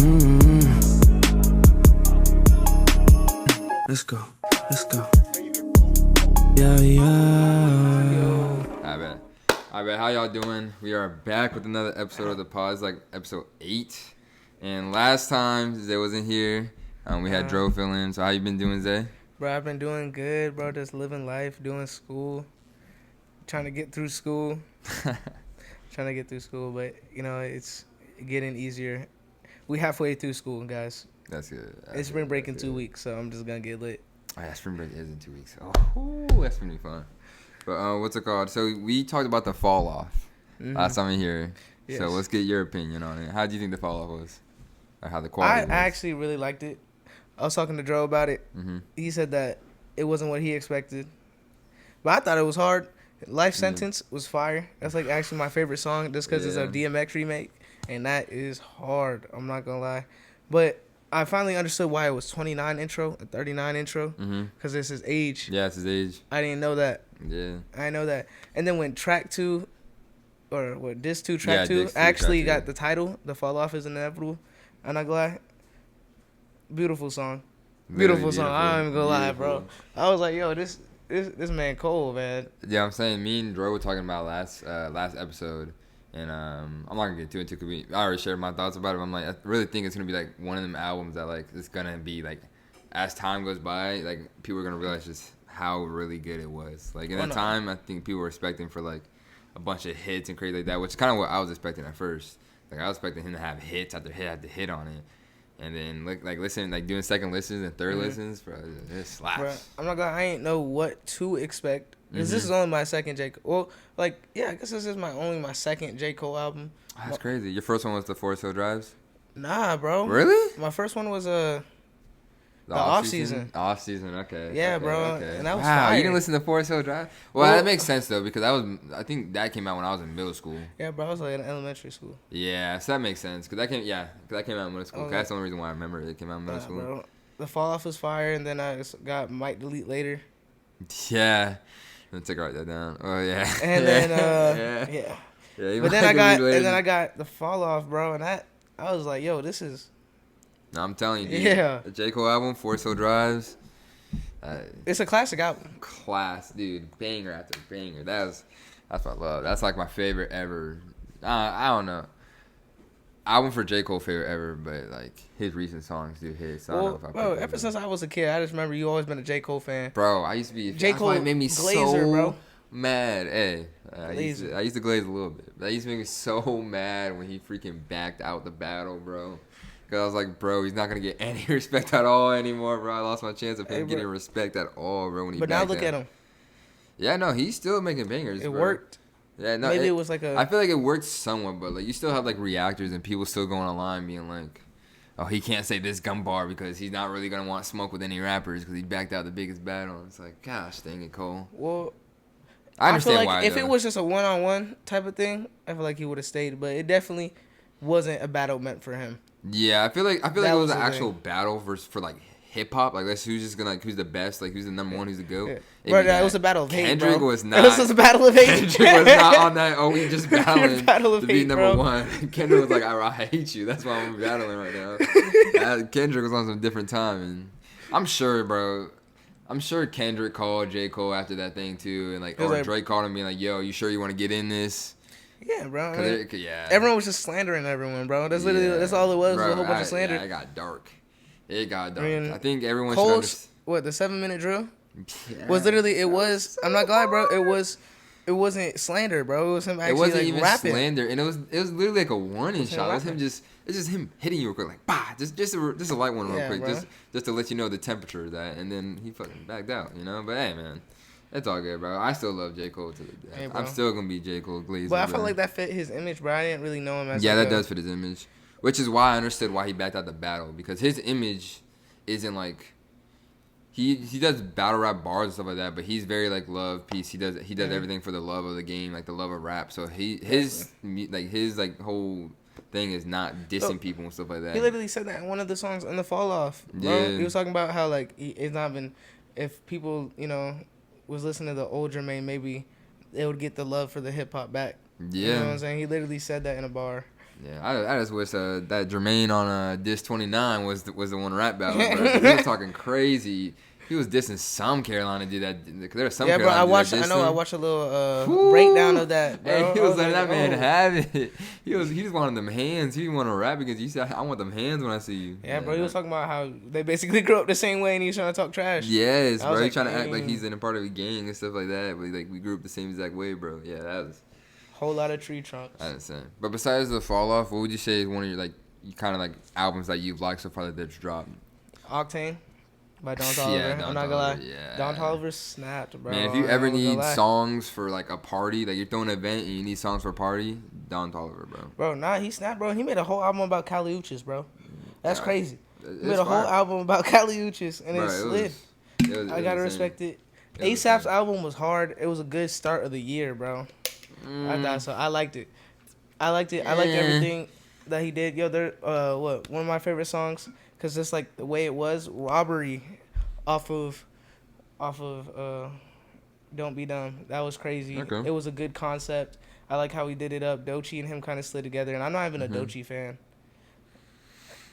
Let's go. Yeah. I bet. How y'all doing? We are back with another episode of the pod. It's like episode 8. And last time Zay wasn't here. We had Dro fill in. So how you been doing, Zay? Bro, I've been doing good, bro. Just living life, doing school, trying to get through school. But, you know, it's getting easier. We halfway through school, guys. That's good. It's spring break in 2 weeks, so I'm just going to get lit. Oh, yeah, spring break is in 2 weeks. Oh, that's going to be fun. But what's it called? So we talked about the fall off last time we here. Yes. So let's get your opinion on it. How do you think the fall off was? Or how the quality was? I actually really liked it. I was talking to Dro about it. Mm-hmm. He said that it wasn't what he expected. But I thought it was hard. Life Sentence was fire. That's like actually my favorite song just because it's a DMX remake. And that is hard. I'm not going to lie. But I finally understood why it was 29 intro and 39 intro. Because it's his age. Yeah, it's his age. I didn't know that. Yeah. I know that. And then when track 2, or what, Disc 2, track 2, actually got the title, The Fall Off is Inevitable. I'm not glad. Beautiful song. Beautiful song. I'm not even gonna lie, bro. I was like, yo, this man cold, man. Yeah, I'm saying me and Dro were talking about last episode, and I'm not gonna get too into it because I already shared my thoughts about it. But I'm like, I really think it's gonna be like one of them albums that like it's gonna be like, as time goes by, like people are gonna realize just how really good it was. Like in that time, I think people were expecting for like a bunch of hits and crazy like that, which is kind of what I was expecting at first. Like I was expecting him to have hits after hit after hit on it. And then doing second listens and third listens, bro, it slaps. Bro, I'm not gonna. I ain't know what to expect because this is only my second J. Cole. Well, I guess this is my second J. Cole album. That's crazy. Your first one was the Forest Hill Drives? Nah, bro. Really? My first one was the off season. Off season, okay. Yeah, okay, bro. Okay. And that was wow, fire. You didn't listen to Forest Hill Drive? Well, that makes sense though because I think that came out when I was in middle school. Yeah, bro. I was like in elementary school. Yeah, so that makes sense because that came out in middle school. That's the only reason why I remember it came out in middle school. Bro. The Fall Off was fire, and then I just got Might Delete Later. Yeah. Let's write that down. Oh yeah. And then yeah. But then I got the Fall Off, bro, and I was like, yo, this is. No, I'm telling you, dude. Yeah. The J. Cole album, Forest Hill Drives. It's a classic album. Dude. Banger after banger. That's what I love. That's like my favorite ever. I don't know. Album for J. Cole favorite ever, but like his recent songs do hit. So I don't know if I bro, ever since I was a kid, I just remember you always been a J. Cole fan. Bro, I used to be. J. Cole it made me Glazer, so bro. mad. Hey, I Glazer. used to glaze a little bit. That used to make me so mad when he freaking backed out the battle, bro. Because I was like, bro, he's not going to get any respect at all anymore, bro. I lost my chance of him getting respect at all, bro, when he backed out. But now look at him. Yeah, no, he's still making bangers, It bro. worked. Yeah, no, Maybe it was like I feel like it worked somewhat, but like you still have like reactors and people still going online being like, oh, he can't say this gun bar because he's not really going to want smoke with any rappers because he backed out the biggest battle. It's like, gosh, dang it, Cole. Well, I understand feel like why, if though. it was just a one-on-one type of thing, I feel like he would have stayed. But it definitely wasn't a battle meant for him. Yeah, I feel like it was an the actual thing. battle for like hip hop. Like that's who's just gonna who's the best, like who's the number one, who's the GOAT. Yeah. Bro, that was a battle of hate, Kendrick bro. was not. This was a battle of hate. Kendrick was not on that. Oh, we just battling battle to of be hate, number bro. one. Kendrick was like, I hate you. That's why I'm battling right now. Kendrick was on some different time, and I'm sure, bro. I'm sure Kendrick called J. Cole after that thing too, and or Drake called him being like, "Yo, you sure you want to get in this?" Yeah, bro. Yeah. Everyone was just slandering everyone, bro. That's literally that's all it was. Bro, a whole bunch of slander. Yeah, it got dark. I mean, think everyone Cole's, what, the 7-minute drill? Yeah. Was literally, it was, I'm not glad, bro. It wasn't slander, bro. It was him actually it wasn't like even rapping. slander, and it was literally like a warning shot. It was him it's just him hitting you real quick, like bah, just a light one real quick, bro. just to let you know the temperature of that, and then he fucking backed out, you know. But hey, man, it's all good, bro. I still love J. Cole to the death. Hey, I'm still gonna be J. Cole Glazer. But I felt like that fit his image, bro. I didn't really know him as that does fit his image, which is why I understood why he backed out the battle, because his image isn't like. He does battle rap bars and stuff like that, but he's very like love, peace. He does everything for the love of the game, like the love of rap. So his whole thing is not dissing people and stuff like that. He literally said that in one of the songs on the Fall Off. Bro. Yeah. He was talking about how like it's not been, if people was listening to the old Jermaine, maybe they would get the love for the hip hop back. Yeah. You know what I'm saying? He literally said that in a bar. Yeah, I just wish that Jermaine on Diss 29 was the one rap battle, bro. 'Cause he was talking crazy. He was dissing some Carolina dude that. Cause there was some Carolina I dude watched. that I dissed know. I him. watched a little breakdown of that, bro. Hey, he was letting like, that man have it. He just wanted them hands. He didn't want to rap because he said, "I want them hands when I see you." Yeah, bro. He was talking about how they basically grew up the same way, and he's trying to talk trash. Yes, bro. Like, He's trying to act like he's in a part of a gang and stuff like that. But like we grew up the same exact way, bro. Yeah, that was whole lot of tree trunks. that's insane. But besides the Fall Off, what would you say is one of your kind of like albums that you've liked so far that's dropped? Octane by Don Toliver. Yeah, Don I'm not gonna lie. Yeah. Don Toliver snapped, bro. Man, if you ever need songs for like a party, like you're throwing an event and you need songs for a party, Don Toliver, bro. Bro, nah, he snapped, bro. He made a whole album about Cali Uchis, bro. That's crazy. He made a whole album about Cali Uchis, and it slid. I gotta respect it. ASAP's album was hard. It was a good start of the year, bro. I thought so. I liked it. I liked everything that he did. Yo, one of my favorite songs, cause just like the way it was, Robbery, off of, Don't Be Dumb. That was crazy. Okay. It was a good concept. I like how he did it up. Doechii and him kind of slid together, and I'm not even a Doechii fan.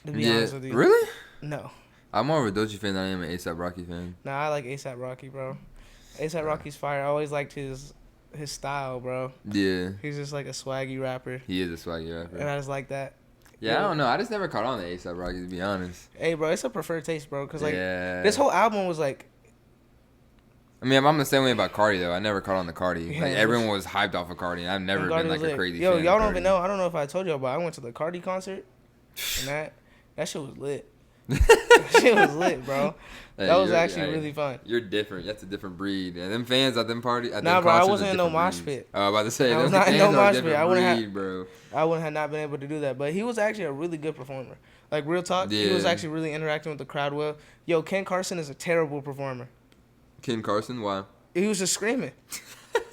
To be honest with you. Really? No. I'm more of a Doechii fan than I am an A$AP Rocky fan. Nah, I like A$AP Rocky, bro. A$AP Rocky's fire. I always liked his style, bro. Yeah. He's just like a swaggy rapper. He is a swaggy rapper. And I just like that. Yeah, I don't know. I just never caught on to A$AP Rocky, to be honest. Hey, bro, it's a preferred taste, bro. Because, like, this whole album was like... I mean, I'm the same way about Cardi, though. I never caught on to Cardi. Yeah, like, everyone was hyped off of Cardi, and I've never been, like, a crazy fan. Yo, y'all don't even know. I don't know if I told y'all, but I went to the Cardi concert, and that shit was lit. That shit was lit, bro. Hey, that was actually really fun. You're different. That's a different breed. And them fans at them party, at nah, them bro, I wasn't in no mosh pit. I was about to say, I was not in no mosh pit. I bro. wouldn't have not been able to do that. But he was actually a really good performer. Like, real talk, he was actually really interacting with the crowd well. Yo, Ken Carson is a terrible performer. Ken Carson? Why? He was just screaming.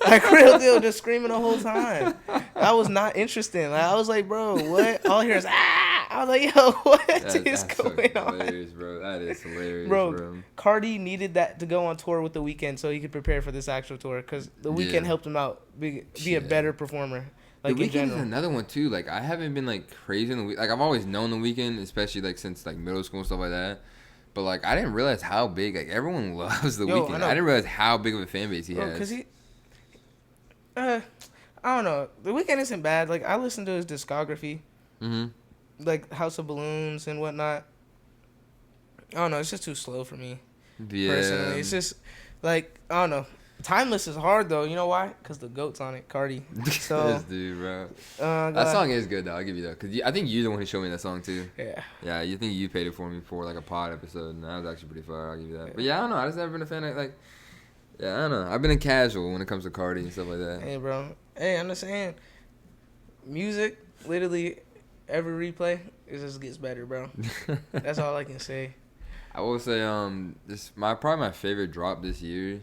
Like, real deal, just screaming the whole time. That was not interesting. Like, I was like, bro, what? All I hear is, ah! I was like, yo, what is going on? Hilarious, bro. That is hilarious, bro. Cardi needed that to go on tour with The Weeknd so he could prepare for this actual tour because The Weeknd helped him out be a better performer. Like, The Weeknd is another one, too. Like, I haven't been, like, crazy in The Weeknd. Like, I've always known The Weeknd, especially, like, since, like, middle school and stuff like that. But, like, I didn't realize how big, like, everyone loves The Weeknd. I didn't realize how big of a fan base he has. Because I don't know. The Weeknd isn't bad. Like, I listened to his discography. Mm-hmm. Like, House of Balloons and whatnot. I don't know. It's just too slow for me. Yeah. Personally. It's just, like, I don't know. Timeless is hard, though. You know why? Because the GOAT's on it, Cardi. So, this dude, bro. That song is good, though. I'll give you that. Because I think you're the one who showed me that song, too. Yeah. Yeah, you think you paid it for me for, like, a pod episode. And that was actually pretty fire. I'll give you that. But, yeah, I don't know. I just never been a fan of, like... Yeah, I don't know. I've been a casual when it comes to Cardi and stuff like that. Hey, bro. Hey, I'm just saying. Music, literally, every replay, it just gets better, bro. That's all I can say. I will say, probably my favorite drop this year,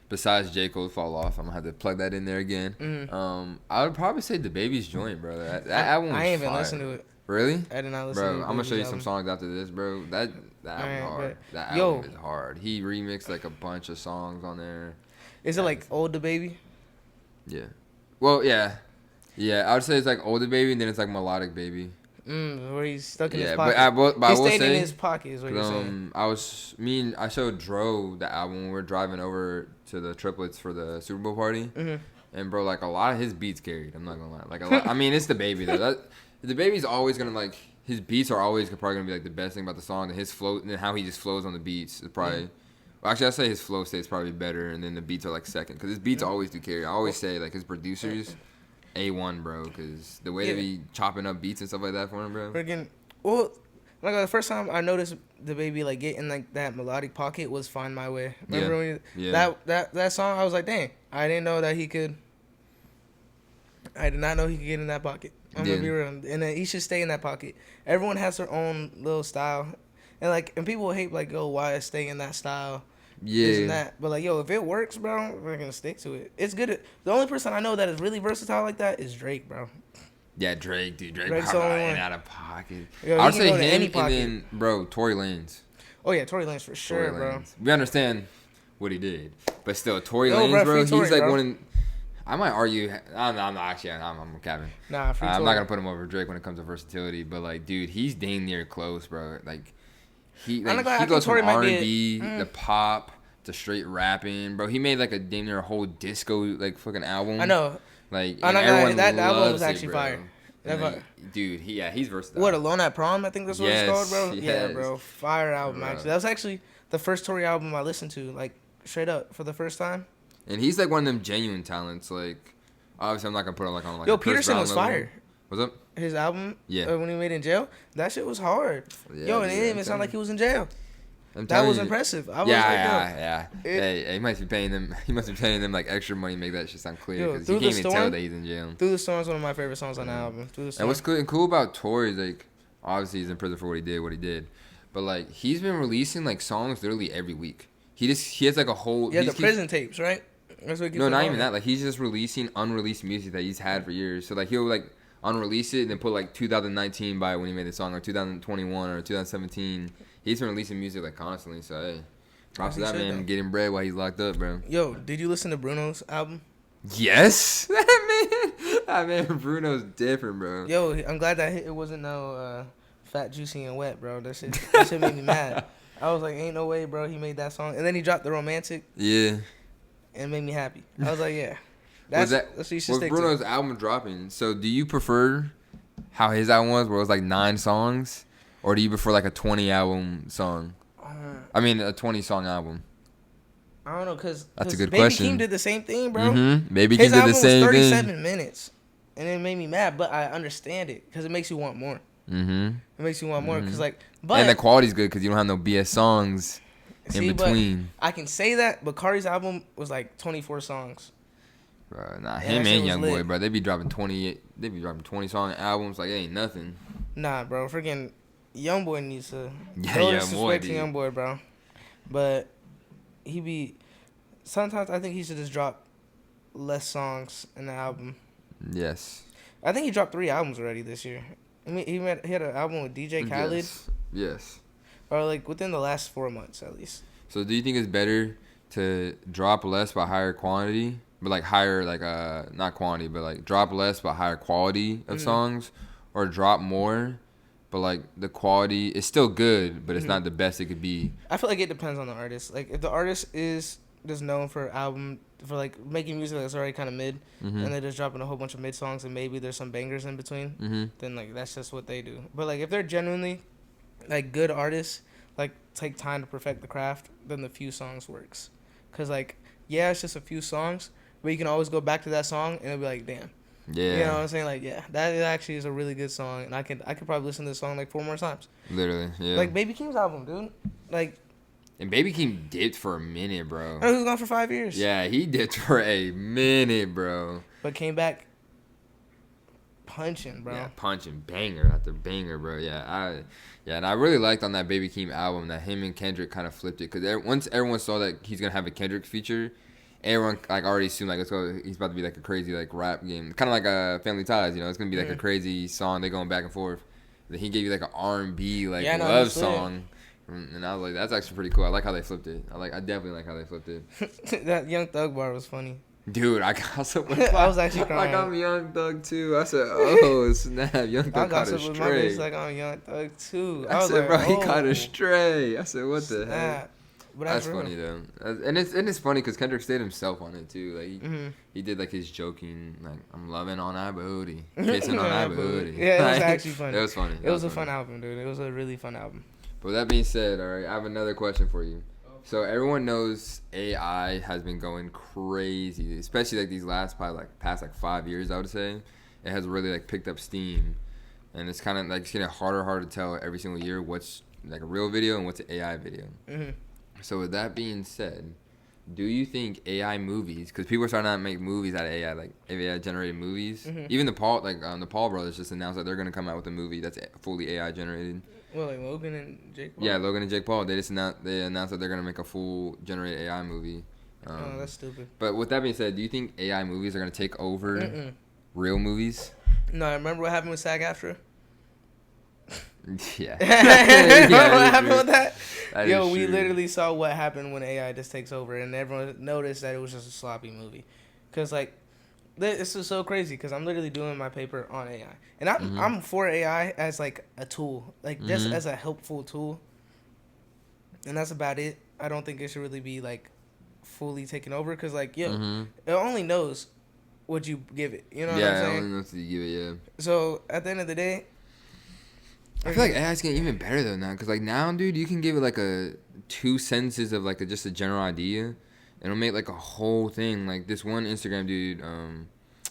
besides J. Cole's Fall Off. I'm gonna have to plug that in there again. Mm-hmm. I would probably say DaBaby's Joint, bro. That album was I ain't even fire. listened to it. Really? I did not listen to it. Bro, I'm gonna show you some songs after this, bro. That album hard. That album is hard. He remixed like a bunch of songs on there. Is it like old DaBaby? Yeah. Well, yeah. Yeah, I would say it's like old DaBaby, and then it's like melodic baby. Where he's stuck in his pocket. But I he will stayed say, in his pocket is what you're saying. I showed Dro the album when we were driving over to the triplets for the Super Bowl party. Mm-hmm. And bro, like a lot of his beats carried. I'm not gonna lie. Like a lot, I mean, it's DaBaby though. DaBaby's always gonna like his beats are always probably gonna be like the best thing about the song. And his flow and how he just flows on the beats is probably. Well, actually, I say his flow state's probably better, and then the beats are like second because his beats always do carry. I always say like his producers. A1, bro, because the way they be chopping up beats and stuff like that for him, bro. But again, well, like the first time I noticed DaBaby like getting like that melodic pocket was "Find My Way." Remember when that song? I was like, dang, I didn't know that he could. I did not know he could get in that pocket. I'm gonna be real, and then he should stay in that pocket. Everyone has their own little style, and people hate like, oh, why stay in that style? Yeah. This and that. But, like, yo, if it works, bro, we're going to stick to it. It's good. The only person I know that is really versatile like that is Drake, bro. Yeah, Drake, dude. Drake's the only one. Out of pocket. Yo, I'll say him and then, bro, Tory Lanez. Oh, yeah, Tory Lanez for sure, bro. We understand what he did. But still, Tory Lanez, bro, he's like one in... I might argue. I'm not actually. I'm capping. Nah, free I'm Tory. not gonna put him over Drake when it comes to versatility. But like, dude, he's dang near close, bro. Like, he goes from R&B to pop to straight rapping, bro. He made like a damn near whole disco like fucking album. I know. Like, I'm not everyone that album was loves actually it, bro. fire. Like, dude, he's versatile. What, Alone at Prom? I think that's what it's called, bro. Yes. Yeah, bro. Fire album, Bro. actually. That was actually the first Tory album I listened to, like, straight up for the first time. And he's like one of them genuine talents. Like, obviously, I'm not gonna put him like on like. Yo, a Chris Peterson Brown was level. fire. What's up? His album, Yeah. when he made in jail, that shit was hard. Yeah, Yo, and it dude, didn't even sound like he was in jail. I'm That was you. impressive. I was Yeah. Hey, he must be paying them. He must be paying them like extra money to make that shit sound clear because you can't even tell that he's in jail. Through the Storm is one of my favorite songs on the album. Through the Storm. And what's cool about Tory is like, obviously he's in prison for what he did, but like he's been releasing like songs literally every week. He has like a whole. Yeah, the prison tapes, right? That's what no, not even that. Like he's just releasing unreleased music that he's had for years. So like he'll like unrelease it and then put like 2019 by when he made the song or 2021 or 2017. He's been releasing music like constantly. So hey, props to that man getting bread while he's locked up, bro. Yo, did you listen to Bruno's album? Yes, that man Bruno's different, bro. Yo, I'm glad that it wasn't no Fat, Juicy, and Wet, bro. That shit made me mad. I was like, ain't no way, bro. He made that song, and then he dropped the Romantic. Yeah. And it made me happy. I was like, yeah, that's what you should stick Bruno's to. album dropping. So do you prefer how his album was, where it was like 9 songs, or do you prefer like a 20 album song? I mean, a 20 song album. I don't know, cause that's a good Baby question. Keem did the same thing, bro. Mm-hmm. Baby Keem did the same thing. His album was 37 minutes, and it made me mad. But I understand it, cause it makes you want more. Mm-hmm. It makes you want more, cause like, and the quality's good, cause you don't have no BS songs in between. I can say that, but Cardi's album was like 24 songs. Bro, nah, him and YoungBoy, bro, they be dropping 20 song albums like it ain't nothing. Nah, bro, freaking YoungBoy needs to. Yeah, no yeah, disrespect to YoungBoy, bro, but he be. Sometimes I think he should just drop less songs in the album. Yes. I think he dropped 3 albums already this year. I mean, he had an album with DJ Khaled. Yes. Or like within the last 4 months at least. So do you think it's better to drop less but higher quantity, but like higher like not quantity, but like drop less but higher quality of songs, or drop more, but like the quality is still good, but it's not the best it could be? I feel like it depends on the artist. Like if the artist is just known for like making music that's already kind of mid, and they're just dropping a whole bunch of mid songs and maybe there's some bangers in between, then like that's just what they do. But like if they're genuinely like good artists, like take time to perfect the craft, then the few songs works. Cause like yeah, it's just a few songs, but you can always go back to that song and it'll be like damn. Yeah. You know what I'm saying? Like yeah, that actually is a really good song, and I could probably listen to the song like 4 more times. Literally, yeah. Like Baby Keem's album, dude. Like. And Baby Keem dipped for a minute, bro. I know he was gone for 5 years. Yeah, he dipped for a minute, bro. But came back punching, bro. Yeah, punching banger after banger, bro. Yeah, and I really liked on that Baby Keem album that him and Kendrick kind of flipped it, because once everyone saw that he's gonna have a Kendrick feature, everyone like already assumed like he's about to be like a crazy like rap game, kind of like a Family Ties, you know? It's gonna be like a crazy song. They're going back and forth. Then he gave you like an R&B like love song. And I was like, that's actually pretty cool. I like how they flipped it. I definitely like how they flipped it. That Young Thug bar was funny. Dude, I got some. I was actually crying. I got Young Thug too. I said, oh snap, Young Thug caught a stray. My bitch like I'm Young Thug too. I said, like, bro, he caught a stray. I said, what the heck? But that's funny though, and it's funny because Kendrick stayed himself on it too. Like he did like his joking, like I'm loving on our booty, kissing on our booty. Yeah, it was actually funny. It was funny. It was a fun album, dude. It was a really fun album. But with that being said, all right, I have another question for you. So everyone knows AI has been going crazy, especially like these last past 5 years. I would say it has really like picked up steam, and it's kind of like it's getting harder and harder to tell every single year what's like a real video and what's an AI video. So with that being said, do you think AI movies? Because people are starting to make movies out of AI, like AI generated movies. Even the Paul brothers just announced that they're gonna come out with a movie that's fully AI generated. Well, like Logan and Jake Paul? Yeah, Logan and Jake Paul. They announced that they're going to make a full generated AI movie. Oh, that's stupid. But with that being said, do you think AI movies are going to take over real movies? No, remember what happened with SAG-AFTRA? Yeah. Remember what happened with that? Yo, we literally saw what happened when AI just takes over, and everyone noticed that it was just a sloppy movie. Because, like, This is so crazy because I'm literally doing my paper on AI, and I'm for AI as like a tool, like just as a helpful tool, and that's about it. I don't think it should really be like fully taken over because like it only knows what you give it. You know what I'm Yeah, saying? I only know what you give it. Yeah. So at the end of the day, I feel like AI's getting even better though now, cause like now, dude, you can give it like a 2 sentences of like just a general idea, and it'll make like a whole thing. Like this one Instagram dude,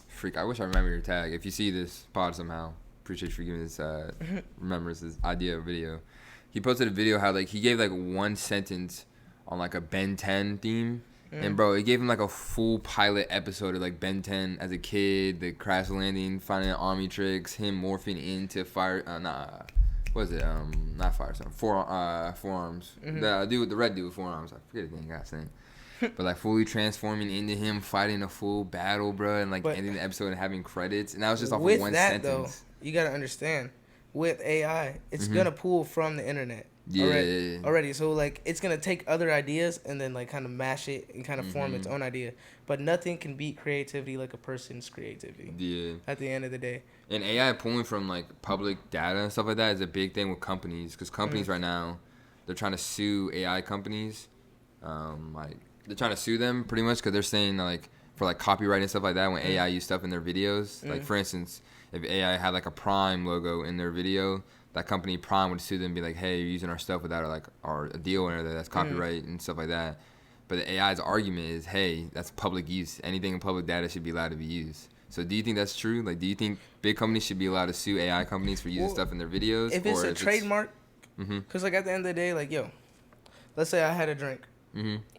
freak. I wish I remember your tag. If you see this pod somehow, appreciate you for giving this remembrance, this idea of video. He posted a video how like he gave like 1 sentence on like a Ben 10 theme. And bro, it gave him like a full pilot episode of like Ben 10 as a kid, the crash landing, finding army tricks, him morphing into fire. What is it? Not fire. Forearms. The dude with the red dude with forearms. I forget the guy's name. But like fully transforming into him, fighting a full battle, bro, and like ending the episode and having credits. And that was just off of 1 sentence. Though, you gotta understand, with AI, it's gonna pull from the internet. Yeah. Already. So like it's gonna take other ideas and then like kind of mash it and kind of form its own idea. But nothing can beat creativity like a person's creativity. Yeah. At the end of the day. And AI pulling from like public data and stuff like that is a big thing with companies, because companies right now, they're trying to sue AI companies. Like they're trying to sue them pretty much because they're saying like for like copyright and stuff like that when AI use stuff in their videos. Like for instance, if AI had like a Prime logo in their video, that company Prime would sue them and be like, hey, you're using our stuff without our deal or that's copyright and stuff like that. But the AI's argument is, hey, that's public use. Anything in public data should be allowed to be used. So do you think that's true? Like, do you think big companies should be allowed to sue AI companies for using stuff in their videos? If it's a trademark, because like at the end of the day, like, yo, let's say I had a drink,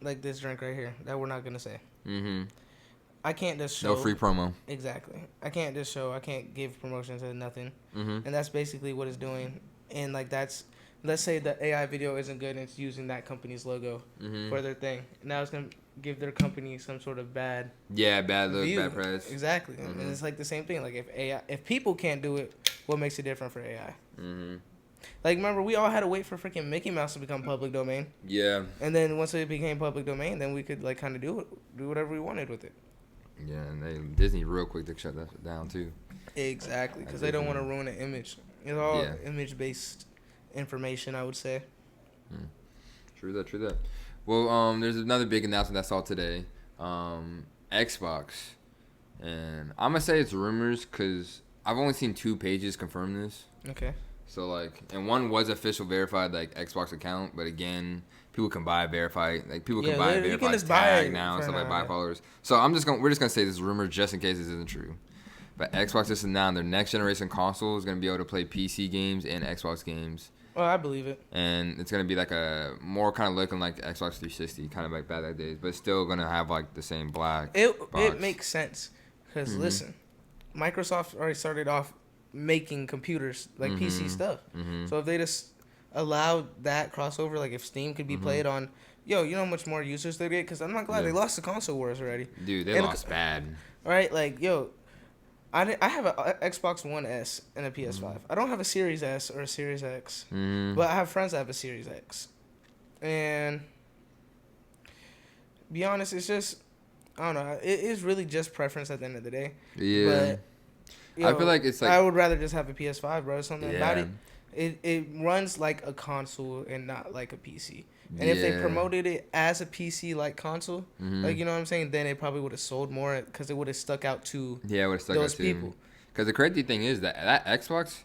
like this drink right here that we're not going to say. I can't just show. No free promo. Exactly. I can't just show. I can't give promotions and nothing. And that's basically what it's doing. And like that's, let's say the AI video isn't good and it's using that company's logo for their thing. Now it's going to give their company some sort of bad. Yeah, bad look, bad press. Exactly. And it's like the same thing. Like if people can't do it, what makes it different for AI? Like, remember, we all had to wait for freaking Mickey Mouse to become public domain. Yeah. And then once it became public domain, then we could like kind of do whatever we wanted with it. Yeah, and Disney real quick to shut that down too. Exactly, because they don't want to ruin the image. It's all image-based information, I would say. True that. Well, there's another big announcement I saw today. Xbox, and I'm gonna say it's rumors because I've only seen 2 pages confirm this. Okay. So like, and one was official verified like Xbox account, but again, people can buy verified, like people can buy a verified tag now and stuff like buy followers. So we're just gonna say this is rumor just in case this isn't true. But Xbox is now their next generation console is gonna be able to play PC games and Xbox games. Oh, I believe it. And it's gonna be like a more kind of looking like Xbox 360, kind of like back that days, but it's still gonna have like the same black. It makes sense because listen, Microsoft already started off making computers like PC stuff. So if they just allowed that crossover, like if Steam could be played on, you know how much more users they get? Because I'm not glad they lost the console wars already. Dude, they lost bad. Right, like I have an Xbox One S and a PS5. I don't have a Series S or a Series X, but I have friends that have a Series X. And be honest, it's just, I don't know. It is really just preference at the end of the day. Yeah. But, I feel like it's like, I would rather just have a PS5, bro. Something about it. It runs like a console and not like a PC. And if they promoted it as a PC-like console, like, you know what I'm saying, then it probably would have sold more because it would have stuck out to those people. Because the crazy thing is that Xbox,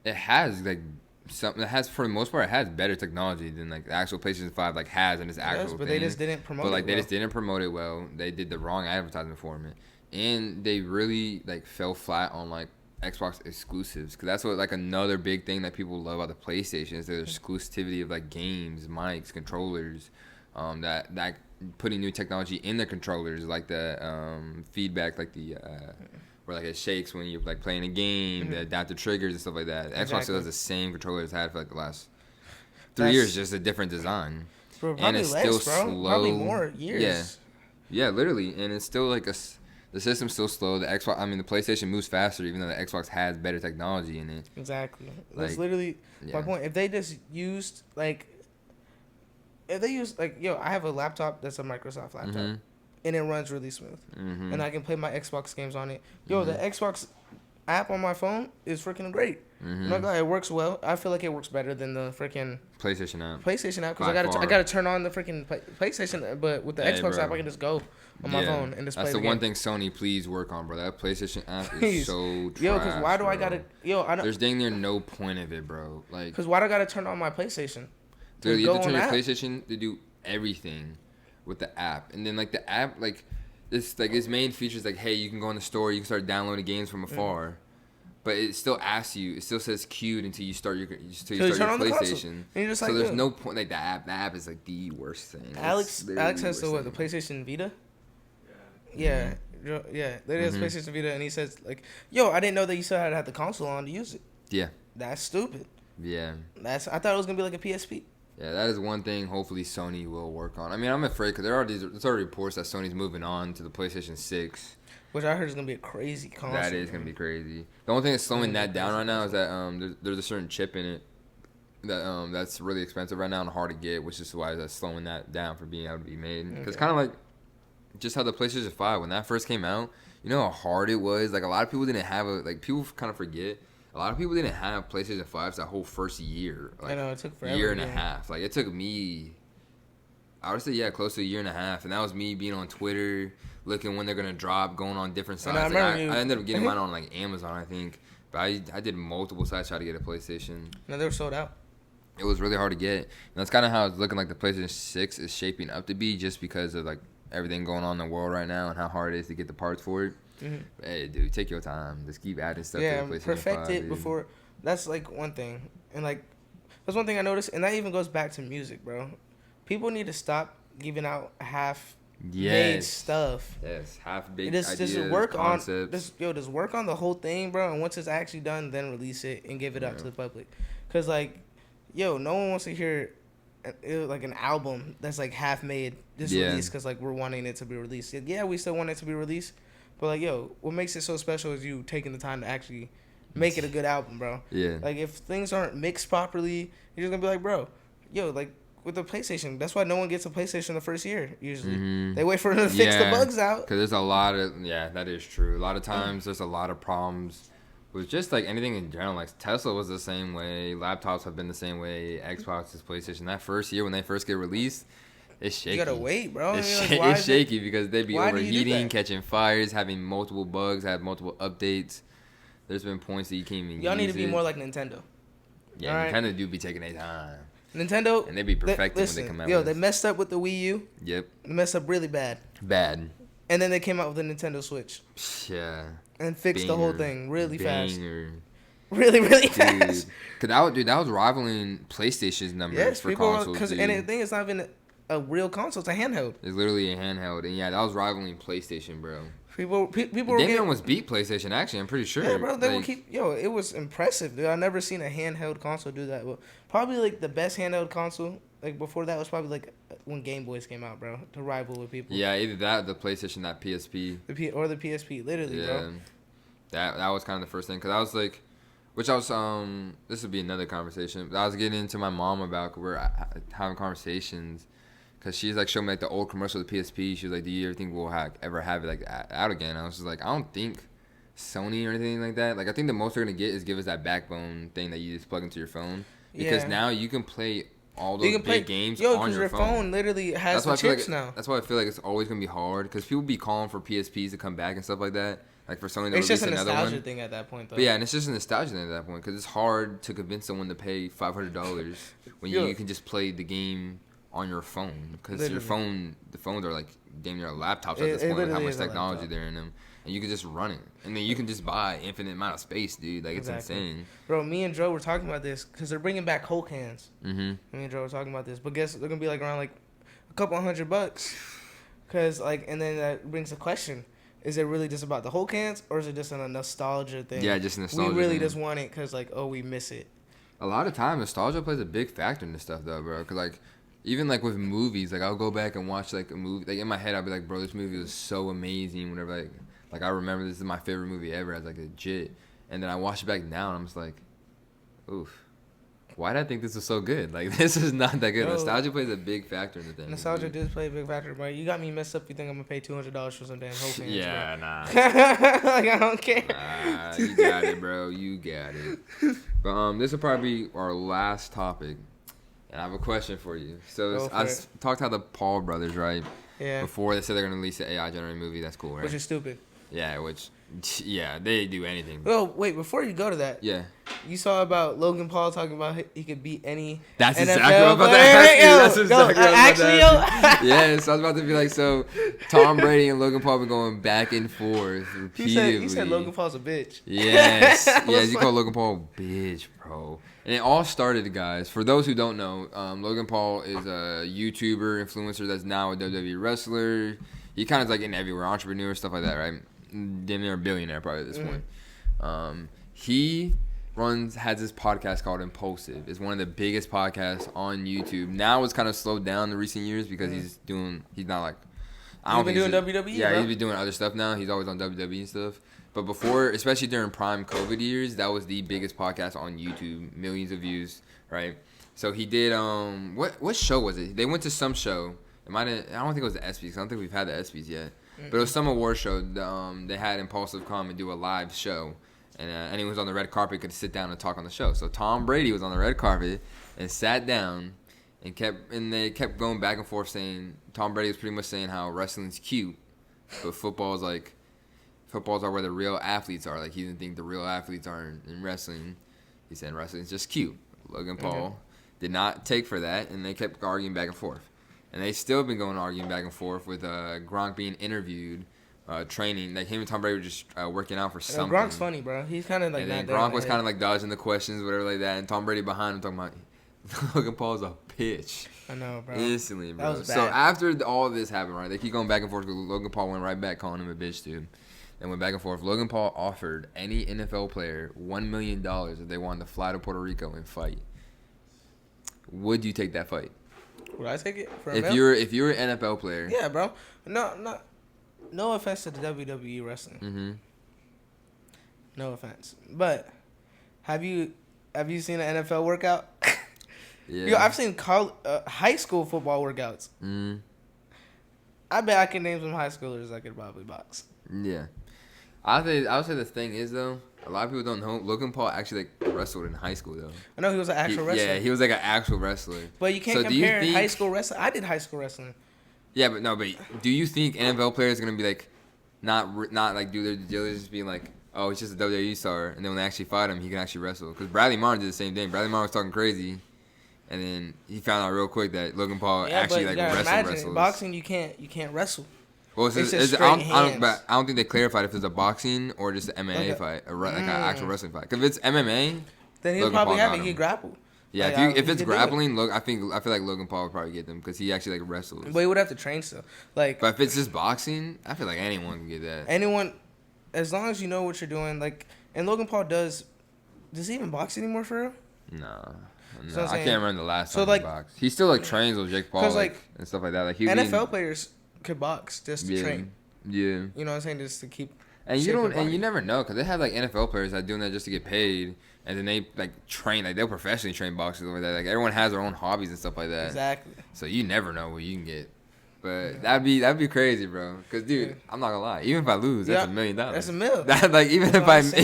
it has like something. It has, for the most part, it has better technology than like the actual PlayStation 5 like has in its actual thing. But they just didn't promote it well. They just didn't promote it well. They did the wrong advertising for it. And they really like fell flat on like Xbox exclusives, because that's what like another big thing that people love about the PlayStation is the exclusivity of like games, mics, controllers, that putting new technology in the controllers, like the feedback, like the where like it shakes when you're like playing a game, the adaptive triggers and stuff like that. Xbox still has the same controller it's had for like the last 3 years, just a different design. Bro, and it's still slow. Probably more years. Yeah, literally, and it's still like the system's still slow. The PlayStation moves faster, even though the Xbox has better technology in it. Exactly. That's literally my point. If they just used, I have a laptop that's a Microsoft laptop. and it runs really smooth. Mm-hmm. And I can play my Xbox games on it. Yo, the Xbox app on my phone is freaking great. I'm not gonna lie, it works well. I feel like it works better than the freaking PlayStation app because I gotta turn on the freaking PlayStation, but with the Xbox app I can just go on my phone and just play That's the one thing Sony please work on, bro. That PlayStation app is so trash, yo, because why do I gotta there's dang near no point of it, bro. Like, because why do I gotta turn on my PlayStation? Dude, you have to turn your PlayStation to do everything with the app, and then like the app, like its main features, like, hey, you can go in the store, you can start downloading games from afar, but it still asks you, it still says queued until you start your PlayStation. And you're just so there's no point. Like the app is like the worst thing. Alex has the PlayStation Vita. Yeah. Literally has PlayStation Vita, and he says like, "Yo, I didn't know that you still had to have the console on to use it." Yeah. That's stupid. Yeah. I thought it was gonna be like a PSP. Yeah, that is one thing hopefully Sony will work on. I mean, I'm afraid because there's already reports that Sony's moving on to the PlayStation 6. Which I heard is going to be a crazy console. That is going to be crazy. The only thing that's slowing that down right now is that there's a certain chip in it that's really expensive right now and hard to get, which is why that's slowing that down from being able to be made. Because kind of like just how the PlayStation 5, when that first came out, you know how hard it was? Like, a lot of people didn't have people kind of forget. A lot of people didn't have PlayStation 5s that whole first year. Like, I know, it took forever. Year and a half. Like, it took me, I would say, close to a year and a half. And that was me being on Twitter, looking when they're going to drop, going on different sites. I ended up getting mine on, like, Amazon, I think. But I did multiple sites trying to get a PlayStation. No, they were sold out. It was really hard to get. And that's kind of how it's looking like the PlayStation 6 is shaping up to be, just because of, like, everything going on in the world right now and how hard it is to get the parts for it. Hey, dude, take your time. Just keep adding stuff to the PlayStation 5. Perfect it before. That's, like, one thing. And, like, that's one thing I noticed. And that even goes back to music, bro. People need to stop giving out half-made stuff. Yes, half-baked ideas, just work concepts. Just work on the whole thing, bro. And once it's actually done, then release it and give it up to the public. Because, like, no one wants to hear like an album that's like half made released because like we're wanting it to be released. Yeah, we still want it to be released, but like what makes it so special is you taking the time to actually make it a good album, bro. Yeah. Like if things aren't mixed properly, you're just gonna be like, bro, like with the PlayStation, that's why no one gets a PlayStation the first year. Usually, they wait for them to fix the bugs out. Because there's a lot of that is true. A lot of times there's a lot of problems. With just like anything in general, like Tesla was the same way. Laptops have been the same way. Xbox, PlayStation. That first year when they first get released, it's shaky. You gotta wait, bro. It's shaky because they be overheating, catching fires, having multiple bugs, have multiple updates. There's been points that you can't even. Y'all need to be more like Nintendo. Yeah, Nintendo do be taking their time. Nintendo and they be perfecting when they come out. They messed up with the Wii U. Yep. They messed up really bad. And then they came out with the Nintendo Switch. Yeah. And fixed the whole thing really fast. Really, really fast. Cause that was rivaling PlayStation's numbers for consoles. And the thing is not even a real console; it's a handheld. It's literally a handheld, and that was rivaling PlayStation, bro. People almost beat PlayStation. Actually, I'm pretty sure. Yeah, bro. They would keep. It was impressive, dude. I never seen a handheld console do that. Well, probably like the best handheld console. Like before that was probably like when Game Boys came out, bro, to rival with people. Yeah, either that, or the PlayStation, that PSP, or the PSP, literally, bro. That was kind of the first thing, cause I was like, this would be another conversation. But I was getting into my mom about, cause we're having conversations, cause she's like showing me like the old commercial of the PSP. She was like, "Do you ever think we'll ever have it like out again?" I was just like, I don't think Sony or anything like that. Like I think the most they're gonna get is give us that backbone thing that you just plug into your phone, because now you can play all those big games on your phone. Literally has the chips now. That's why I feel like it's always gonna be hard, because people be calling for PSPs to come back and stuff like that. Like for Sony to release another one. It's just a nostalgia thing at that point, though. But and it's just a nostalgia thing at that point, because it's hard to convince someone to pay $500 when you can just play the game on your phone. Because the phones are like damn near laptops at this point with how much technology there in them. And you can just run it. And then you can just buy infinite amount of space, dude. Like, it's insane. Bro, me and Joe were talking about this because they're bringing back Coke cans. Me and Joe were talking about this. But guess they're going to be like around like a couple $100. Because, like, and then that brings the question. Is it really just about the whole cans, or is it just a nostalgia thing? Yeah, just nostalgia. We really just want it because, like, we miss it. A lot of time, nostalgia plays a big factor in this stuff, though, bro. Because, like, even, like, with movies, like, I'll go back and watch, like, a movie. Like, in my head, I'll be like, bro, this movie was so amazing. Whenever, like I remember this is my favorite movie ever as, like, legit. And then I watch it back now, and I'm just like, oof. why did I think this was so good? Like, this is not that good. Yo. Nostalgia plays a big factor in the thing. Nostalgia does play a big factor, bro. You got me messed up. You think I'm gonna pay $200 for some damn Hope fans? Yeah, nah. Like, I don't care. You got it, bro. You got it. But this will probably be our last topic, and I have a question for you. So I talked how the Paul brothers, right? Yeah. Before they said they're gonna release an AI generated movie. That's cool, right? Which is stupid. Yeah, they do anything. Oh, wait, before you go to that. Yeah. You saw about Logan Paul talking about he could beat any That's NFL exactly what I was about to player. ask you. Yo, That's exactly what I was actually, about to ask you. Yes, I was about to be like, so Tom Brady and Logan Paul been going back and forth repeatedly. He said Logan Paul's a bitch. Yes. Yes, you call Logan Paul a bitch, bro. And it all started, guys. For those who don't know, Logan Paul is a YouTuber, influencer that's now a WWE wrestler. He kind of like in everywhere, entrepreneur, stuff like that, right? Damn near a billionaire probably at this point. He has this podcast called Impulsive. It's one of the biggest podcasts on YouTube. Now it's kind of slowed down in recent years because he's not like, I don't think he's been doing WWE. Yeah, bro. he's been doing other stuff now. He's always on WWE and stuff. But before, especially during prime COVID years, that was the biggest podcast on YouTube, millions of views, right? So he did what show was it? They went to some show. I don't think it was the ESPYs. I don't think we've had the ESPYs yet. But it was some award show. They had Impulsive come and do a live show, and anyone who's on the red carpet could sit down and talk on the show. So Tom Brady was on the red carpet and sat down and they kept going back and forth saying Tom Brady was pretty much saying how wrestling's cute, but football's are where the real athletes are. Like, he didn't think the real athletes are in wrestling. He said wrestling's just cute. Logan Paul did not take for that, and they kept arguing back and forth. And they still been arguing back and forth with Gronk being interviewed, training. Like, him and Tom Brady were just working out for something. Gronk's funny, bro. He's kind of like. And then Gronk was kind of like dodging the questions, whatever like that. And Tom Brady behind him talking about Logan Paul's a bitch. I know, bro. Instantly, bro. That was bad. So after all of this happened, right, they keep going back and forth. Logan Paul went right back calling him a bitch, dude. And went back and forth. Logan Paul offered any NFL player $1 million if they wanted to fly to Puerto Rico and fight. Would you take that fight? Would I take it for a if you're an NFL player? Yeah, bro. No offense to the WWE wrestling. Mm-hmm. No offense, but have you seen an NFL workout? Yeah. Yo, I've seen high school football workouts. Mm. I bet I can name some high schoolers that could probably box. Yeah. I would say the thing is, though, a lot of people don't know Logan Paul actually like wrestled in high school, though. I know he was an actual wrestler. Yeah, he was like an actual wrestler. But you can't compare high school wrestling. I did high school wrestling. Yeah, but do you think NFL players are gonna be like, not like do their due diligence, being like, oh, he's just a WWE star, and then when they actually fight him, he can actually wrestle? Because Bradley Martin did the same thing. Bradley Martin was talking crazy, and then he found out real quick that Logan Paul actually like wrestles. In boxing, you can't wrestle. Well, it's just straight hands. I don't think they clarified if it's a boxing or just an MMA fight, like an actual wrestling fight. Because if it's MMA, then he'll probably have it. He grapple. Yeah, like, if it's grappling, I feel like Logan Paul would probably get them because he actually like wrestles. But he would have to train still. Like, but if it's just boxing, I feel like anyone can get that. Anyone, as long as you know what you're doing. Like, and Logan Paul does he even box anymore for real? No, I can't remember the last time like, he boxed. He still like trains with Jake Paul and stuff like that. Like NFL players could box just to train. Yeah. You know what I'm saying? Just to keep. And you never know because they have like NFL players that are doing that just to get paid, and then they like train, like they'll professionally train boxers over there. Like everyone has their own hobbies and stuff like that. Exactly. So you never know what you can get, but that'd be crazy, bro. Cause dude, I'm not gonna lie, even if I lose, that's $1 million. That's $1 million. That like even if I lose,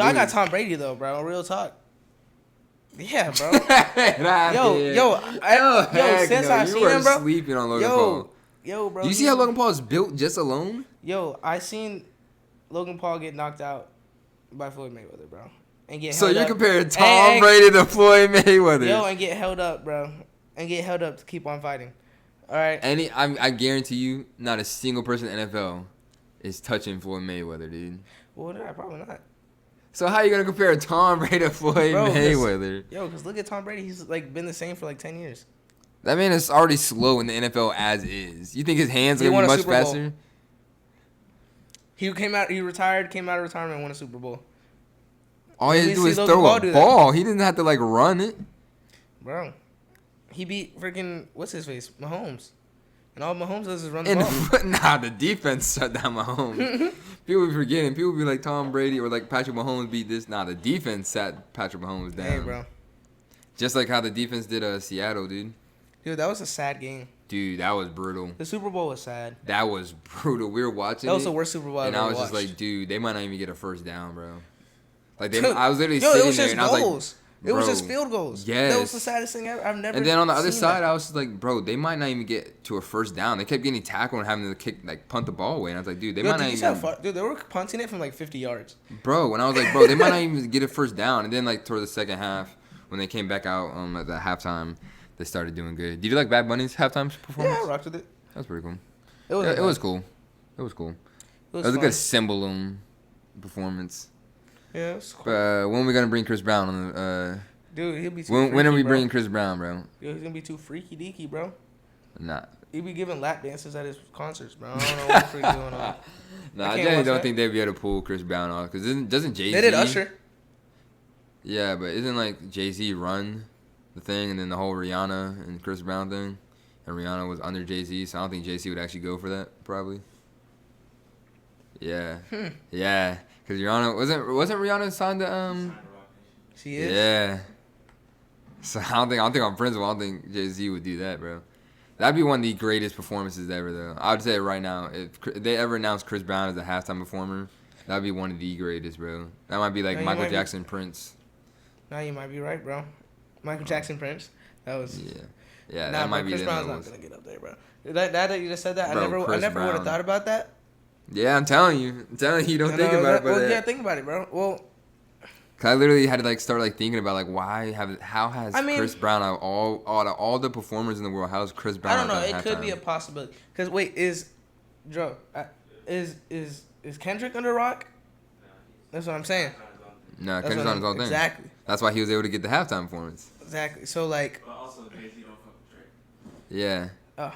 I got Tom Brady though, bro. Real talk. Yeah, bro. Since I've seen him, bro. Sleeping on Logan Paul. Yo, bro. Do you see how Logan Paul is built just alone? Yo, I seen Logan Paul get knocked out by Floyd Mayweather, bro. And get so held you're up. comparing Tom Brady to Floyd Mayweather. Yo, and get held up, bro. And get held up to keep on fighting. All right. I guarantee you, not a single person in the NFL is touching Floyd Mayweather, dude. Well, no, probably not. So how are you gonna compare Tom Brady to Floyd Mayweather? Because look at Tom Brady. He's like been the same for like 10 years. That man is already slow in the NFL as is. You think his hands are gonna be much faster? He retired, came out of retirement, and won a Super Bowl. All he had to do is throw a ball. He didn't have to like run it. Bro, he beat freaking what's his face, Mahomes, and all Mahomes does is run the ball. Nah, the defense shut down Mahomes. People be forgetting. People be like Tom Brady or like Patrick Mahomes beat this. Nah, the defense sat Patrick Mahomes down. Hey, bro. Just like how the defense did Seattle, dude. Dude, that was a sad game. Dude, that was brutal. The Super Bowl was sad. That was brutal. We were watching That was the worst Super Bowl I've and ever I was watched. just like, dude, they might not even get a first down, bro. Like, Dude, I was literally it sitting was there, just and I was goals. like, It was bro, just field goals. yes. That was the saddest thing ever. I've never. And then on the other seen side, that. I was just like, bro, they might not even get to a first down. They kept getting tackled and having to kick, like, punt the ball away. And I was like, dude, they might not even. Dude, they were punting it from like 50 yards. Bro, and I was like, bro, they might not even get a first down. And then, like, toward the second half, when they came back out at the halftime, they started doing good. Did you like Bad Bunny's halftime performance? Yeah, I rocked with it. That was pretty cool. It was, It was cool. It was cool. It was a good Symbolum performance. Yeah, it was cool. But when are we gonna bring Chris Brown on the? Dude, he'll be too When are we bro. bringing Chris Brown, bro? Dude, he's gonna be too freaky deaky, bro. Nah. He be giving lap dances at his concerts, bro. I don't know what's really going on. Nah, I definitely don't think they'd be able to pull Chris Brown off because doesn't Jay-Z? They did Usher. Yeah, but isn't like Jay-Z run the thing and then the whole Rihanna and Chris Brown thing, and Rihanna was under Jay-Z, so I don't think Jay-Z would actually go for that probably. Yeah, yeah, because Rihanna wasn't Rihanna signed to She is. Yeah. So I don't think on principle I don't think Jay-Z would do that, bro. That'd be one of the greatest performances ever, though. I would say it right now, if they ever announced Chris Brown as a halftime performer, that'd be one of the greatest, bro. That might be like No, Michael Jackson, Prince. Now you might be right, bro. Michael Jackson, Prince. That was. Yeah, Nah, that might be Chris the Brown's not gonna get up there, bro. That you just said that, Bro, I never Chris would have Brown. thought about that. Yeah, I'm telling you, you don't think about it, but well, yeah, think about it, bro. Well, cause I literally had to like start like thinking about like how has I mean, Chris Brown out of all the performers in the world, how is Chris Brown? I don't know. at It halftime? could be a possibility. Cause wait, is Kendrick under rock? That's what I'm saying. No, That's Kendrick's what on his own thing. Exactly. That's why he was able to get the halftime performance. Exactly. So like. But also, Jay-Z don't fuck with Drake. Yeah. Oh.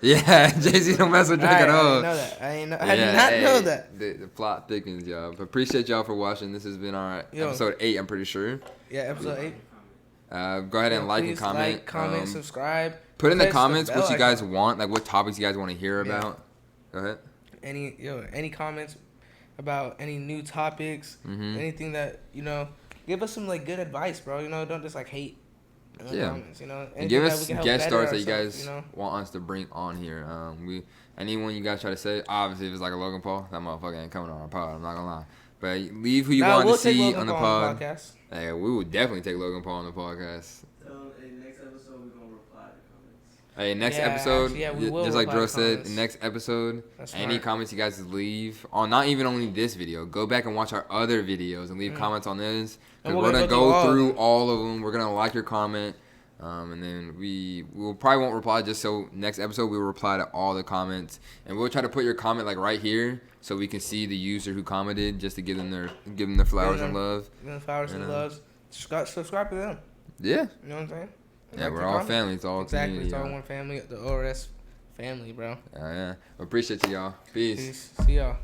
Yeah, Jay-Z don't mess with Drake at all. I didn't know that. I did not know that. The plot thickens, y'all. But appreciate y'all for watching. This has been our episode 8, I'm pretty sure. Yeah, episode 8. Go ahead and like and Please comment. Like, comment, subscribe. Put in the Press comments bell what you guys icon. want, like what topics you guys want to hear about. Go ahead. Any comments about any new topics, Mm-hmm. anything that, give us some like good advice, bro. Don't just like hate. Comments, And give us help guest better stars that you ourselves, guys want us to bring on here. Anyone you guys try to say, obviously if it's like a Logan Paul, that motherfucker ain't coming on our pod. I'm not gonna lie. But leave who you want we'll to take see Logan on the Paul pod. podcast. Hey, we would definitely take Logan Paul on the podcast. So, in next episode, we're going to reply to comments. Hey, next Yeah, episode, actually, we will just like reply Dro to said, comments. next episode, That's any smart. comments you guys leave on not even only this video, go back and watch our other videos and leave comments on this. And We're gonna go through all of them. We're gonna like your comment. And then we'll probably won't reply just so next episode we'll reply to all the comments and we'll try to put your comment like right here so we can see the user who commented just to give them their flowers and love. Give them flowers and loves. Subscribe to them. Yeah. You know what I'm saying? Yeah, Like we're the all comment. family. It's all Exactly. community. It's all y'all. one family. The ORS family, bro. Yeah. Appreciate you, y'all. Peace. Peace. See y'all.